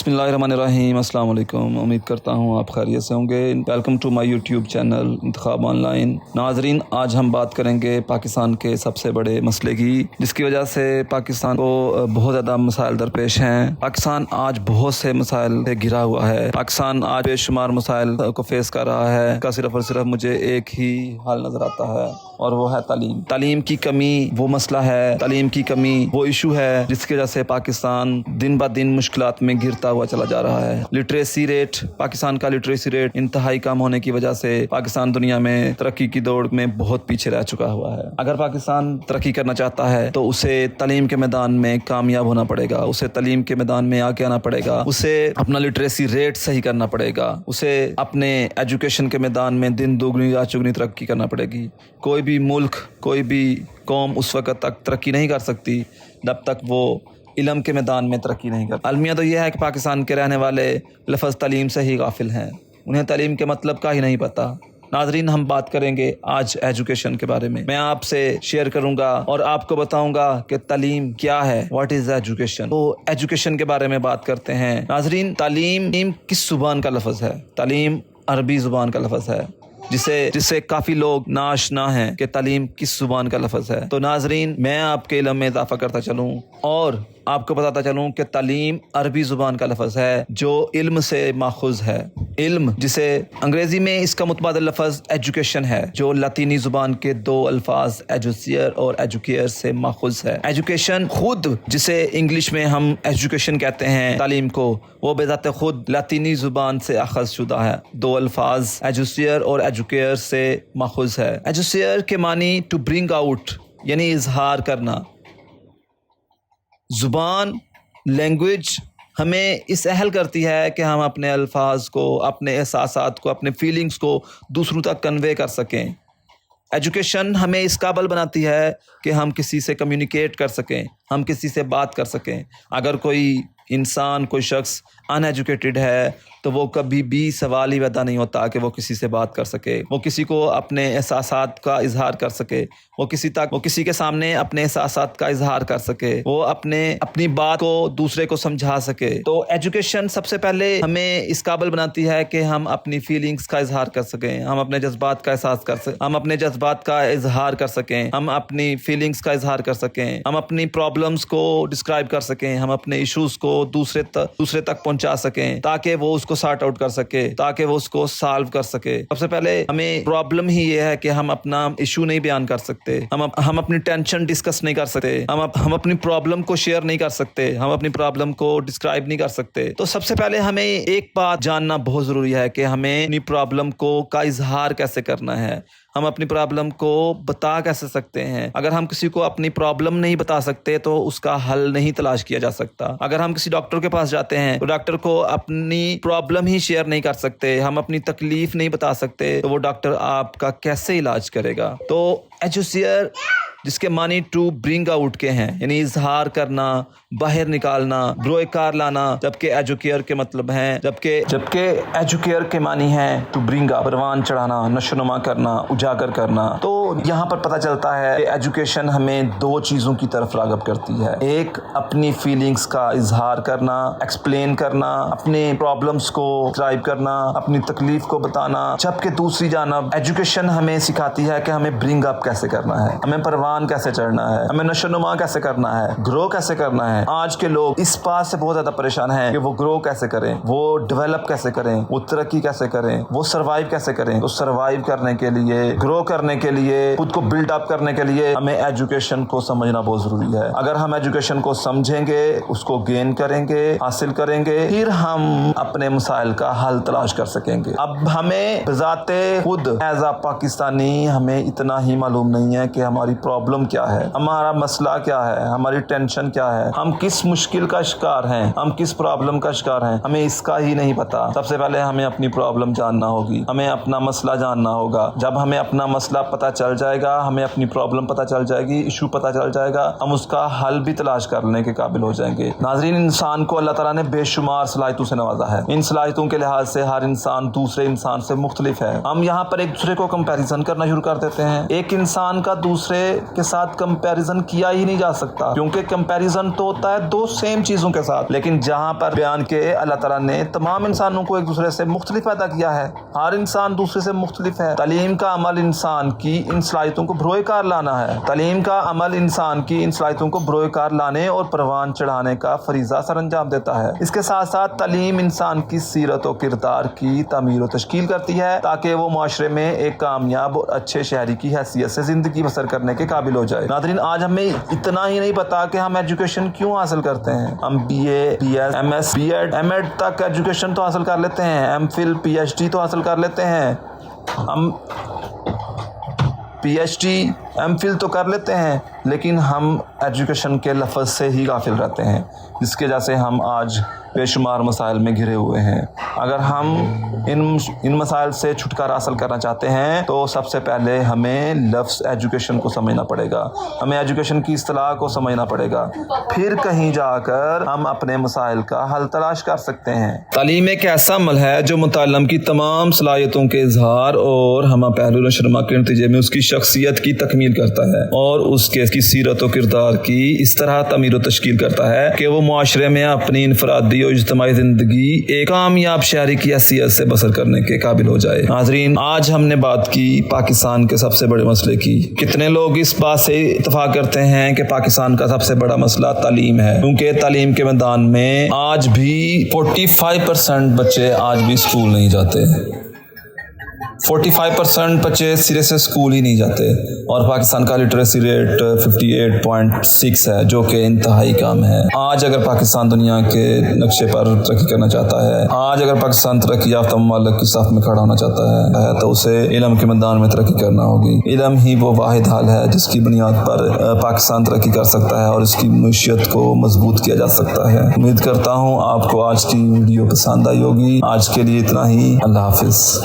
बिस्मिल्लाहिर्रहमानिर्रहीम। अस्सलाम वालेकुम। उम्मीद करता हूँ आप खैरियत से होंगे। Welcome to my YouTube channel Intekhab online. नाजरीन, आज हम बात करेंगे पाकिस्तान के सबसे बड़े मसले की, जिसकी वजह से पाकिस्तान को बहुत ज़्यादा मसाइल दरपेश हैं। पाकिस्तान आज बहुत से मसाइल से घिरा हुआ है। पाकिस्तान आज बेशुमार मसाइल को फेस कर रहा है। इसका सिर्फ और सिर्फ मुझे एक ही हाल नज़र आता है, और वो है तालीम। तालीम की कमी वो मसला है, तालीम की कमी वो इशू है जिसकी वजह से पाकिस्तान दिन ब दिन मुश्किलात में गिरता हुआ चला जा रहा है। लिटरेसी रेट, पाकिस्तान का लिटरेसी रेट इंतहाई कम होने की वजह से पाकिस्तान दुनिया में तरक्की की दौड़ में बहुत पीछे रह चुका हुआ है। अगर पाकिस्तान तरक्की करना चाहता है तो उसे तालीम के मैदान में कामयाब होना पड़ेगा, उसे तालीम के मैदान में आगे आना पड़ेगा, उसे अपना लिटरेसी रेट सही करना पड़ेगा, उसे अपने एजुकेशन के मैदान में दिन दुगनी रात चौगुनी तरक्की करना पड़ेगी। कोई भी मुल्क, कोई भी कौम उस वक़्त तक तरक्की नहीं कर सकती जब तक वो इल्म के मैदान में तरक्की नहीं करती। अलमिया तो यह है कि पाकिस्तान के रहने वाले लफ्ज़ तालीम से ही गाफिल हैं, उन्हें तालीम के मतलब का ही नहीं पता। नाजरीन, हम बात करेंगे आज एजुकेशन के बारे में। मैं आपसे शेयर करूंगा और आपको बताऊंगा कि तालीम क्या है, व्हाट इज़ एजुकेशन। तो एजुकेशन के बारे में बात करते हैं। नाजरीन, तालीम किस ज़ुबान का लफ्ज़ है? तालीम अरबी ज़ुबान का लफ्ज़ है, जिससे काफ़ी लोग नाशना हैं कि तालीम किस ज़ुबान का लफ्ज़ है। तो नाजरीन, मैं आपके इल्म में इजाफा करता चलूँ और आपको बताता चलूँ कि तालीम अरबी ज़ुबान का लफ्ज़ है जो इल्म से माखूज़ है। इल्म, जिसे अंग्रेज़ी में इसका मुतबादिल लफ्ज़ एजुकेशन है, जो लतीनी ज़ुबान के दो अल्फाज एजुसियर और एजुकेयर से माखूज़ है। एजुकेशन खुद, जिसे इंग्लिश में हम एजुकेशन कहते हैं तालीम को, वो बेज़ाते खुद लतीनी ज़ुबान से अखज़ शुदा है। दो अल्फाज एजुसियर और एजुकेयर से माखूज़ है। एजुसियर के मानी टू ब्रिंग आउट, यानी इजहार करना। ज़ुबान, लैंग्वेज हमें इस अहल करती है कि हम अपने अल्फाज को, अपने एहसासात को, अपने फीलिंग्स को दूसरों तक कन्वे कर सकें। एजुकेशन हमें इस काबिल बनाती है कि हम किसी से कम्युनिकेट कर सकें, हम किसी से बात कर सकें। अगर कोई इंसान, कोई शख्स अनएजुकेटेड है तो वो कभी भी सवाल ही पैदा नहीं होता कि वो किसी से बात कर सके, वो किसी को अपने एहसासात का इजहार कर सके, वो किसी के सामने अपने एहसासात का इजहार कर सके, वो अपनी बात को दूसरे को समझा सके। तो एजुकेशन सबसे पहले हमें इस काबिल बनाती है कि हम अपनी फीलिंग्स का इजहार कर सकें, हम अपने जज्बात का एहसास कर सकें, हम अपने जज्बात का इजहार कर सकें, हम अपनी फीलिंग्स का इजहार कर सकें, हम अपनी प्रॉब्लम्स को डिस्क्राइब कर सकें, हम अपने इश्यूज को दूसरे तक पहुंचा सकें ताकि वो उसको सॉर्ट आउट कर सके, ताकि वो उसको सॉल्व कर सके। सबसे पहले हमें प्रॉब्लम ही ये है कि हम अपना इशू नहीं बयान कर सकते, हम अपनी टेंशन डिस्कस नहीं कर सकते, हम अपनी प्रॉब्लम को शेयर नहीं कर सकते, हम अपनी प्रॉब्लम को डिस्क्राइब नहीं कर सकते। तो सबसे पहले हमें एक बात जानना बहुत ज़रूरी है कि हमें अपनी प्रॉब्लम का इजहार कैसे करना है, हम अपनी प्रॉब्लम को बता कैसे सकते हैं। अगर हम किसी को अपनी प्रॉब्लम नहीं बता सकते तो उसका हल नहीं तलाश किया जा सकता। अगर हम किसी डॉक्टर के पास जाते हैं तो डॉक्टर को अपनी प्रॉब्लम ही शेयर नहीं कर सकते, हम अपनी तकलीफ नहीं बता सकते, तो वो डॉक्टर आपका कैसे इलाज करेगा। तो एजुसियर, जिसके मानी टू ब्रिंग आउट के हैं, यानी इजहार करना, बाहर निकालना, ब्रोएकार लाना, जबकि एजुकेयर के मतलब हैं, जबकि एजुकेयर के मानी है टू ब्रिंग अप, परवान चढ़ाना, नशोनुमा करना, उजागर करना। तो यहाँ पर पता चलता है कि एजुकेशन हमें दो चीज़ों की तरफ राग़िब करती है। एक, अपनी फीलिंग्स का इजहार करना, एक्सप्लेन करना, अपने प्रॉब्लम्स को डिस्क्राइब करना, अपनी तकलीफ को बताना। जबकि दूसरी जानब एजुकेशन हमें सिखाती है कि हमें ब्रिंग अप कैसे करना है, हमें परवान कैसे चढ़ना है, हमें नशोनुमा कैसे करना है, ग्रो कैसे करना है। आज के लोग इस बात से बहुत ज्यादा परेशान हैं कि वो ग्रो कैसे करें, वो डेवलप कैसे करें, वो तरक्की कैसे करें, वो सर्वाइव कैसे करें। तो सर्वाइव करने के लिए, ग्रो करने के लिए, खुद को बिल्ड अप करने के लिए हमें एजुकेशन को समझना बहुत जरूरी है। अगर हम एजुकेशन को समझेंगे, उसको गेन करेंगे, हासिल करेंगे, फिर हम अपने मसाइल का हल तलाश कर सकेंगे। अब हमें बजाते खुद एज अ पाकिस्तानी हमें इतना ही मालूम नहीं है कि हमारी प्रॉब्लम क्या है, हमारा मसला क्या है, हमारी टेंशन क्या है, हम किस मुश्किल का शिकार हैं, हम किस प्रॉब्लम का शिकार हैं, हमें इसका ही नहीं पता। सबसे पहले हमें अपनी प्रॉब्लम जानना होगी, हमें अपना मसला जानना होगा। जब हमें अपना मसला पता चल जाएगा, हमें अपनी प्रॉब्लम पता चल जाएगी, इशू पता चल जाएगा, हम उसका हल भी तलाश करने के काबिल हो जाएंगे। नाज़रीन, इंसान को अल्लाह ताला ने बेशुमार सलाहियतों से नवाजा है। इन सलाहियतों के लिहाज से हर इंसान दूसरे इंसान से मुख्तलिफ है। हम यहाँ पर एक दूसरे को कंपैरिजन करना शुरू कर देते हैं। एक इंसान का दूसरे کے ساتھ کمپیریزن کیا ہی نہیں جا سکتا، کیونکہ کمپیریزن تو ہوتا ہے دو سیم چیزوں کے ساتھ، لیکن جہاں پر بیان کے اللہ تعالیٰ نے تمام انسانوں کو ایک دوسرے سے مختلف پیدا کیا ہے، ہر انسان دوسرے سے مختلف ہے۔ تعلیم کا عمل انسان کی ان صلاحیتوں کو بروئے کار لانا ہے، تعلیم کا عمل انسان کی ان صلاحیتوں کو بروئے کار لانے اور پروان چڑھانے کا فریضہ سر انجام دیتا ہے۔ اس کے ساتھ ساتھ تعلیم انسان کی سیرت و کردار کی تعمیر و تشکیل کرتی ہے تاکہ وہ معاشرے میں ایک کامیاب اور اچھے شہری کی حیثیت سے زندگی بسر کرنے کے قابل ہو جائے۔ ناظرین، آج ہمیں اتنا ہی نہیں پتا کہ ہم ایجوکیشن کیوں حاصل کرتے ہیں۔ ہم B A, B S, M S, B Ed, M Ed تک ایجوکیشن تو حاصل کر لیتے ہیں، M Phil, P H D تو حاصل کر لیتے ہیں، ہم P H D, M Phil تو کر لیتے ہیں، لیکن ہم ایجوکیشن کے لفظ سے ہی غافل رہتے ہیں، جس کی وجہ سے ہم آج بے شمار مسائل میں گھرے ہوئے ہیں۔ اگر ہم ان مسائل سے چھٹکارا حاصل کرنا چاہتے ہیں تو سب سے پہلے ہمیں لفظ ایجوکیشن کو سمجھنا پڑے گا، ہمیں ایجوکیشن کی اصطلاح کو سمجھنا پڑے گا، پھر کہیں جا کر ہم اپنے مسائل کا حل تلاش کر سکتے ہیں۔ تعلیم ایک ایسا عمل ہے جو متعلم کی تمام صلاحیتوں کے اظہار اور ہمہ پہلو نشرما کے نتیجے میں اس کی شخصیت کی تکمیل کرتا ہے اور اس کے سیرت و کردار کی اس طرح تعمیر و تشکیل کرتا ہے کہ وہ معاشرے میں اپنی انفرادی اور اجتماعی زندگی ایک کامیاب شہری کی حیثیت سے بسر کرنے کے قابل ہو جائے۔ ناظرین، آج ہم نے بات کی پاکستان کے سب سے بڑے مسئلے کی۔ کتنے لوگ اس بات سے اتفاق کرتے ہیں کہ پاکستان کا سب سے بڑا مسئلہ تعلیم ہے، کیونکہ تعلیم کے میدان میں آج بھی 45% بچے آج بھی اسکول نہیں جاتے، 45% بچے سرے سے اسکول ہی نہیں جاتے، اور پاکستان کا لٹریسی ریٹ 58.6 ہے، جو کہ انتہائی کم ہے۔ آج اگر پاکستان دنیا کے نقشے پر ترقی کرنا چاہتا ہے، آج اگر پاکستان ترقی یافتہ ممالک کی صف میں کھڑا ہونا چاہتا ہے تو اسے علم کے میدان میں ترقی کرنا ہوگی۔ علم ہی وہ واحد حل ہے جس کی بنیاد پر پاکستان ترقی کر سکتا ہے اور اس کی معیشت کو مضبوط کیا جا سکتا ہے۔ امید کرتا ہوں آپ کو آج کی ویڈیو پسند آئی ہوگی۔ آج کے لیے اتنا ہی، اللہ حافظ۔